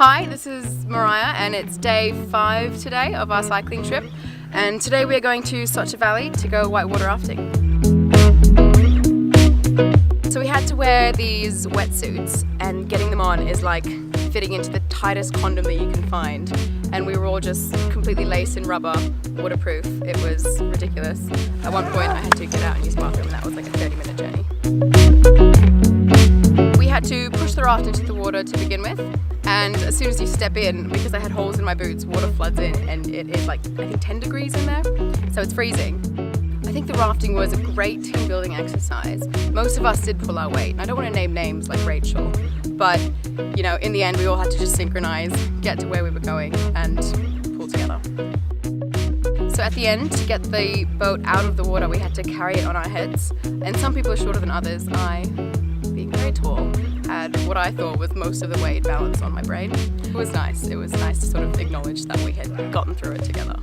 Hi, this is Mariah and it's day 5 today of our cycling trip, and today we are going to Soča Valley to go whitewater rafting. So we had to wear these wetsuits, and getting them on is like fitting into the tightest condom that you can find, and we were all just completely laced in rubber, waterproof. It was ridiculous. At one point I had to get out and use the bathroom, and that was like a 30-minute journey. We had to push the raft into the water to begin with, and as soon as you step in, because I had holes in my boots, water floods in, and it is like, I think 10 degrees in there, so it's freezing. I think the rafting was a great team building exercise. Most of us did pull our weight. I don't want to name names like Rachel, but you know, in the end we all had to just synchronize, get to where we were going and pull together. So at the end, to get the boat out of the water, we had to carry it on our heads, and some people are shorter than others. I, being very tall, had what I thought was most of the weight balanced on my brain. It was nice to sort of acknowledge that we had gotten through it together.